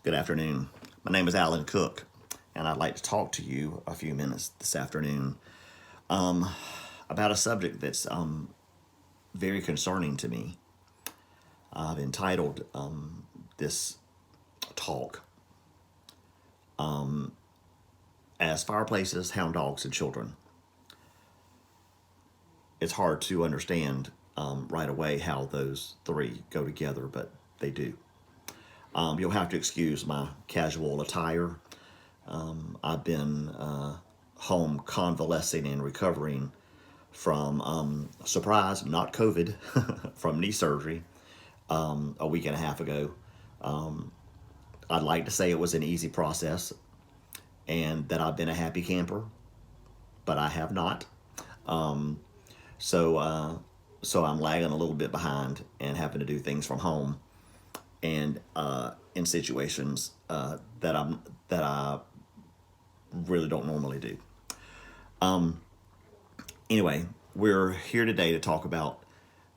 Good afternoon. My name is Alan Cook, and I'd like to talk to you a few minutes this afternoon about a subject that's very concerning to me. I've entitled this talk as Fireplaces, Hound Dogs, and Children. It's hard to understand right away how those three go together, but they do. You'll have to excuse my casual attire. I've been home convalescing and recovering from, surprise, not COVID, from knee surgery a week and a half ago. I'd like to say it was an easy process and that I've been a happy camper, but I have not. So I'm lagging a little bit behind and having to do things from home and in situations that I really don't normally do. Anyway, we're here today to talk about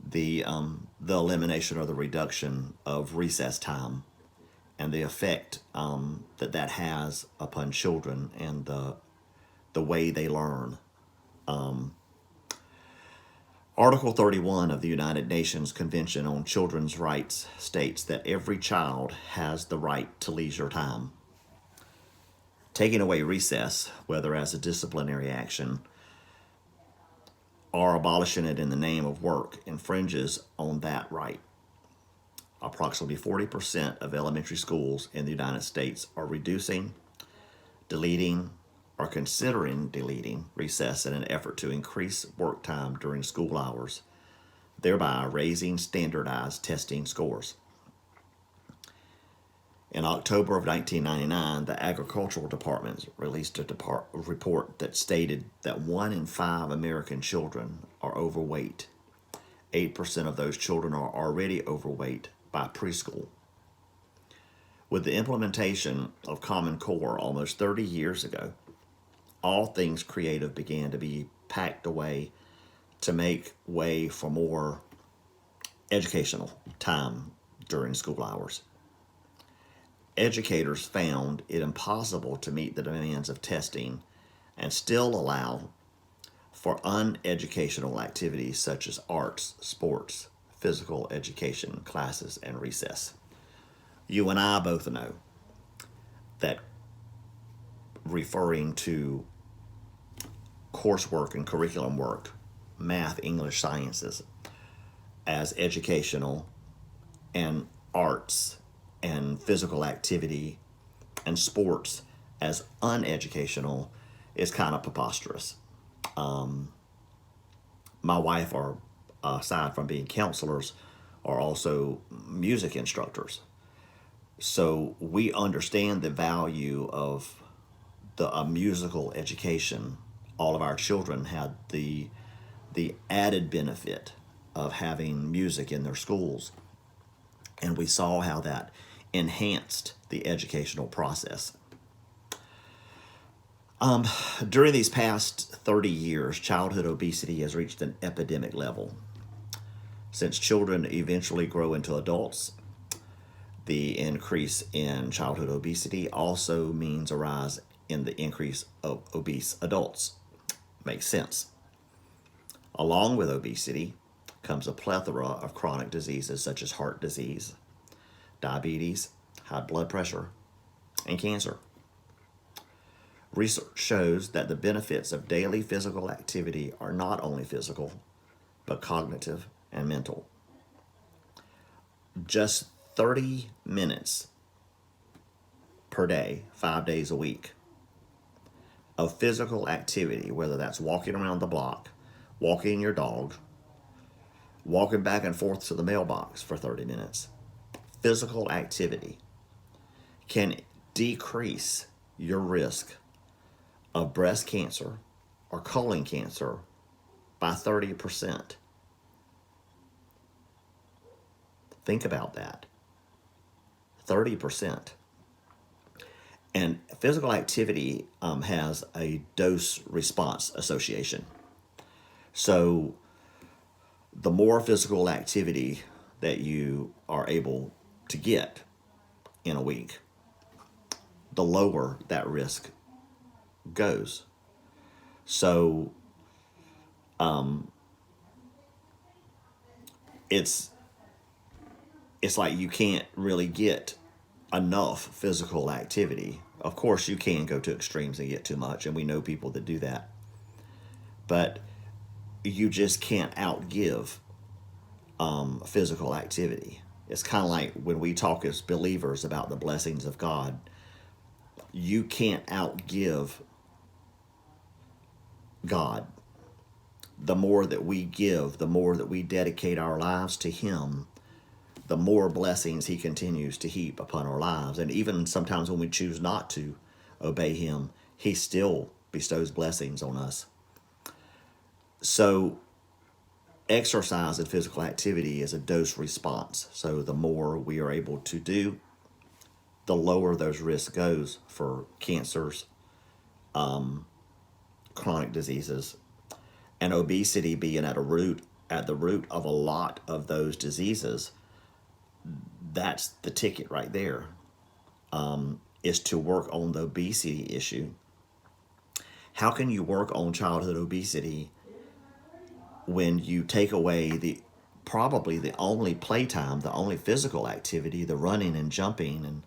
the elimination or the reduction of recess time and the effect that has upon children and the way they learn. Article 31 of the United Nations Convention on Children's Rights states that every child has the right to leisure time. Taking away recess, whether as a disciplinary action or abolishing it in the name of work, infringes on that right. Approximately 40% of elementary schools in the United States are reducing, deleting, or considering deleting recess in an effort to increase work time during school hours, thereby raising standardized testing scores. In October of 1999, the Agricultural Department released a report that stated that 1 in 5 American children are overweight. 8% of those children are already overweight by preschool. With the implementation of Common Core almost 30 years ago, all things creative began to be packed away to make way for more educational time during school hours. Educators found it impossible to meet the demands of testing and still allow for uneducational activities such as arts, sports, physical education classes, and recess. You and I both know that referring to coursework and curriculum work, math, English, sciences, as educational, and arts and physical activity and sports as uneducational is kind of preposterous. My wife, aside from being counselors, are also music instructors. So we understand the value of a musical education. All of our children had the added benefit of having music in their schools, and we saw how that enhanced the educational process. During these past 30 years, childhood obesity has reached an epidemic level. Since children eventually grow into adults, the increase in childhood obesity also means a rise in the increase of obese adults. Makes sense. Along with obesity comes a plethora of chronic diseases such as heart disease, diabetes, high blood pressure, and cancer. Research shows that the benefits of daily physical activity are not only physical, but cognitive and mental. Just 30 minutes per day, 5 days a week, of physical activity, whether that's walking around the block, walking your dog, walking back and forth to the mailbox for 30 minutes, physical activity can decrease your risk of breast cancer or colon cancer by 30%. Think about that. 30%. And physical activity has a dose response association. So the more physical activity that you are able to get in a week, the lower that risk goes. So it's like you can't really get enough physical activity. Of course, you can go to extremes and get too much, and we know people that do that. But you just can't outgive physical activity. It's kind of like when we talk as believers about the blessings of God, you can't outgive God. The more that we give, the more that we dedicate our lives to Him, the more blessings He continues to heap upon our lives. And even sometimes when we choose not to obey Him, He still bestows blessings on us. So exercise and physical activity is a dose response. So the more we are able to do, the lower those risks goes for cancers, chronic diseases, and obesity being at the root of a lot of those diseases. That's the ticket right there, is to work on the obesity issue. How can you work on childhood obesity when you take away probably the only playtime, the only physical activity, the running and jumping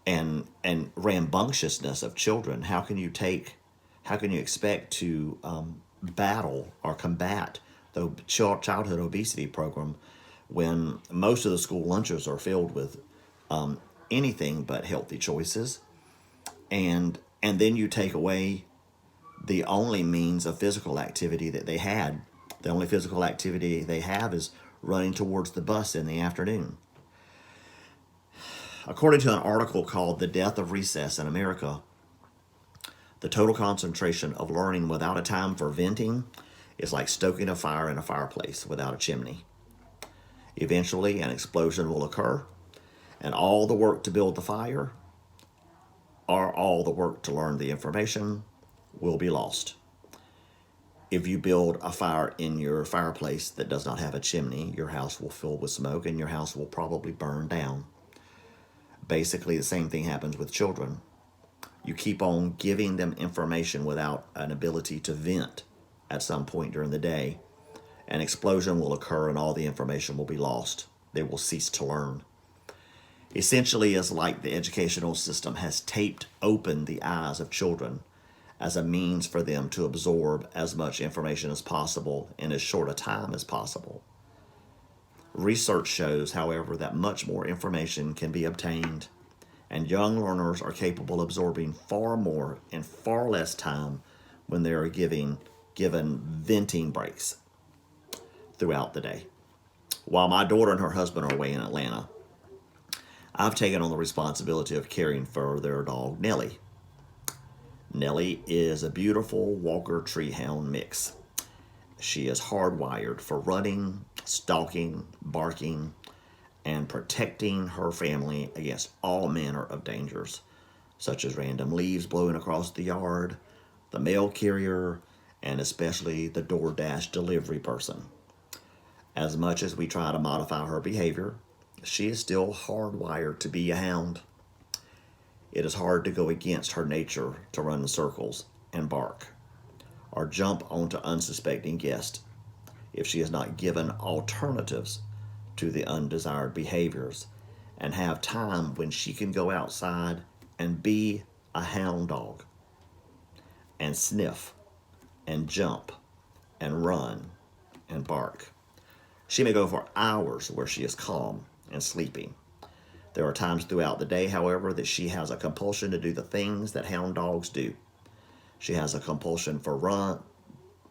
and rambunctiousness of children? How can you expect to battle or combat the childhood obesity program when most of the school lunches are filled with anything but healthy choices, and then you take away the only means of physical activity that they had. The only physical activity they have is running towards the bus in the afternoon. According to an article called The Death of Recess in America, the total concentration of learning without a time for venting is like stoking a fire in a fireplace without a chimney. Eventually, an explosion will occur, and all the work to build the fire or all the work to learn the information will be lost. If you build a fire in your fireplace that does not have a chimney, your house will fill with smoke and your house will probably burn down. Basically, the same thing happens with children. You keep on giving them information without an ability to vent at some point during the day. An explosion will occur and all the information will be lost. They will cease to learn. Essentially, it's like the educational system has taped open the eyes of children as a means for them to absorb as much information as possible in as short a time as possible. Research shows, however, that much more information can be obtained, and young learners are capable of absorbing far more in far less time when they are given venting breaks throughout the day. While my daughter and her husband are away in Atlanta, I've taken on the responsibility of caring for their dog, Nellie. Nellie is a beautiful Walker Treehound mix. She is hardwired for running, stalking, barking, and protecting her family against all manner of dangers, such as random leaves blowing across the yard, the mail carrier, and especially the DoorDash delivery person. As much as we try to modify her behavior, she is still hardwired to be a hound. It is hard to go against her nature to run in circles and bark or jump onto unsuspecting guests if she is not given alternatives to the undesired behaviors and have time when she can go outside and be a hound dog and sniff and jump and run and bark. She may go for hours where she is calm and sleeping. There are times throughout the day, however, that she has a compulsion to do the things that hound dogs do. She has a compulsion for run,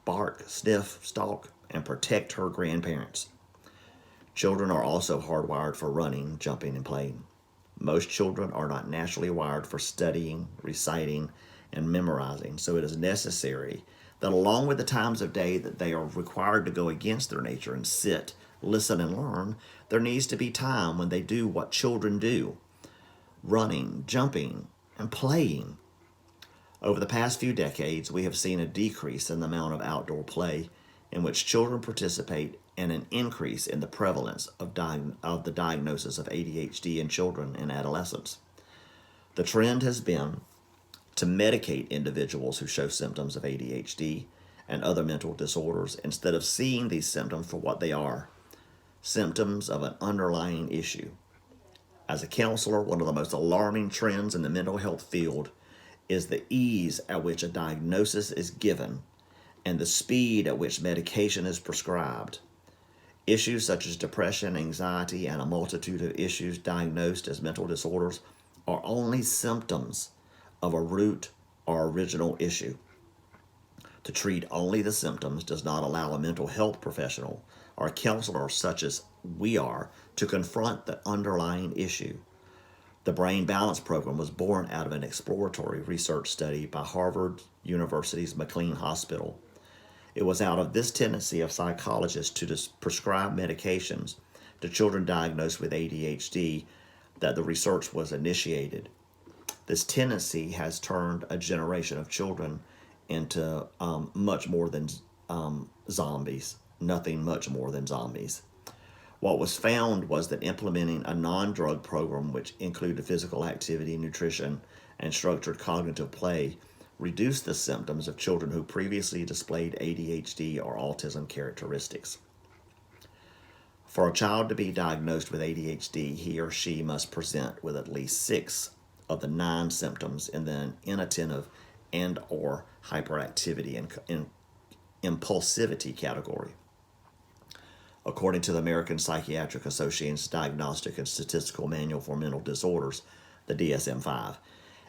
bark, sniff, stalk, and protect her grandparents. Children are also hardwired for running, jumping, and playing. Most children are not naturally wired for studying, reciting, and memorizing, so it is necessary that along with the times of day that they are required to go against their nature and sit, listen, and learn, there needs to be time when they do what children do: running, jumping, and playing. Over the past few decades, we have seen a decrease in the amount of outdoor play in which children participate and an increase in the prevalence of the diagnosis of ADHD in children and adolescents. The trend has been to medicate individuals who show symptoms of ADHD and other mental disorders instead of seeing these symptoms for what they are, symptoms of an underlying issue. As a counselor, one of the most alarming trends in the mental health field is the ease at which a diagnosis is given and the speed at which medication is prescribed. Issues such as depression, anxiety, and a multitude of issues diagnosed as mental disorders are only symptoms of a root or original issue. To treat only the symptoms does not allow a mental health professional or a counselor such as we are to confront the underlying issue. The Brain Balance Program was born out of an exploratory research study by Harvard University's McLean Hospital. It was out of this tendency of psychologists to prescribe medications to children diagnosed with ADHD that the research was initiated. This tendency has turned a generation of children into much more than zombies, nothing much more than zombies. What was found was that implementing a non-drug program which included physical activity, nutrition, and structured cognitive play reduced the symptoms of children who previously displayed ADHD or autism characteristics. For a child to be diagnosed with ADHD, he or she must present with at least 6 of the 9 symptoms in the inattentive and or hyperactivity and impulsivity category. According to the American Psychiatric Association's Diagnostic and Statistical Manual for Mental Disorders, the DSM-5,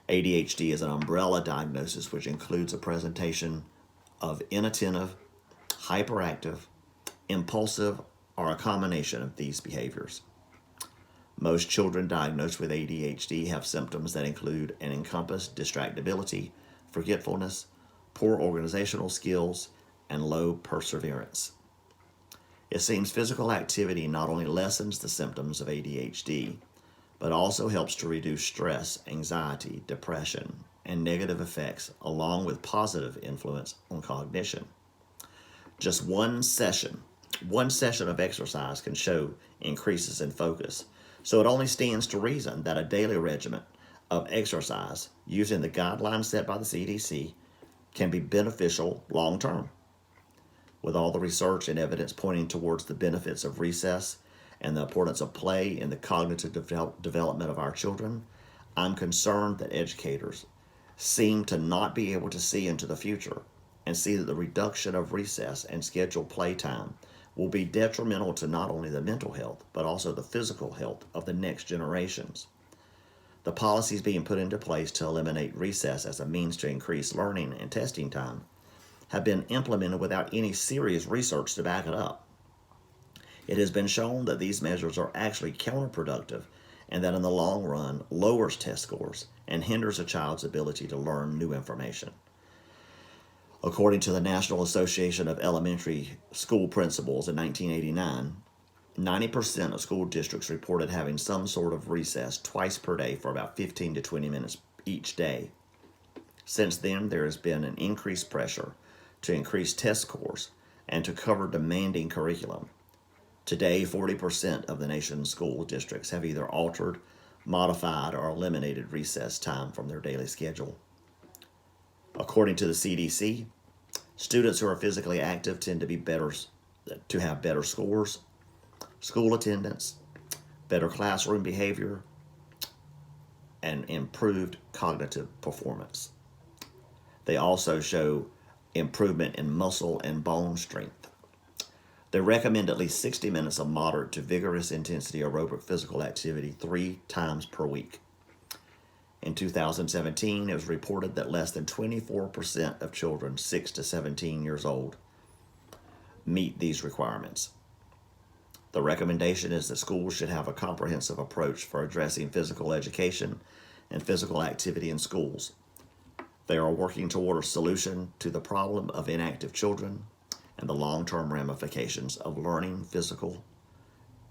ADHD is an umbrella diagnosis which includes a presentation of inattentive, hyperactive, impulsive, or a combination of these behaviors. Most children diagnosed with ADHD have symptoms that include and encompass distractibility, forgetfulness, poor organizational skills, and low perseverance. It seems physical activity not only lessens the symptoms of ADHD, but also helps to reduce stress, anxiety, depression, and negative effects, along with positive influence on cognition. Just one session of exercise can show increases in focus, so it only stands to reason that a daily regimen of exercise using the guidelines set by the CDC can be beneficial long term. With all the research and evidence pointing towards the benefits of recess and the importance of play in the cognitive development of our children, I'm concerned that educators seem to not be able to see into the future and see that the reduction of recess and scheduled playtime will be detrimental to not only the mental health, but also the physical health of the next generations. The policies being put into place to eliminate recess as a means to increase learning and testing time have been implemented without any serious research to back it up. It has been shown that these measures are actually counterproductive and that in the long run lowers test scores and hinders a child's ability to learn new information. According to the National Association of Elementary School Principals in 1989, 90% of school districts reported having some sort of recess twice per day for about 15 to 20 minutes each day. Since then, there has been an increased pressure to increase test scores and to cover demanding curriculum. Today, 40% of the nation's school districts have either altered, modified, or eliminated recess time from their daily schedule. According to the CDC, students who are physically active tend to have better scores, school attendance, better classroom behavior, and improved cognitive performance. They also show improvement in muscle and bone strength. They recommend at least 60 minutes of moderate to vigorous intensity aerobic physical activity 3 times per week. In 2017, it was reported that less than 24% of children 6 to 17 years old meet these requirements. The recommendation is that schools should have a comprehensive approach for addressing physical education and physical activity in schools. They are working toward a solution to the problem of inactive children and the long-term ramifications of learning, physical,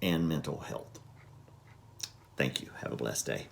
and mental health. Thank you. Have a blessed day.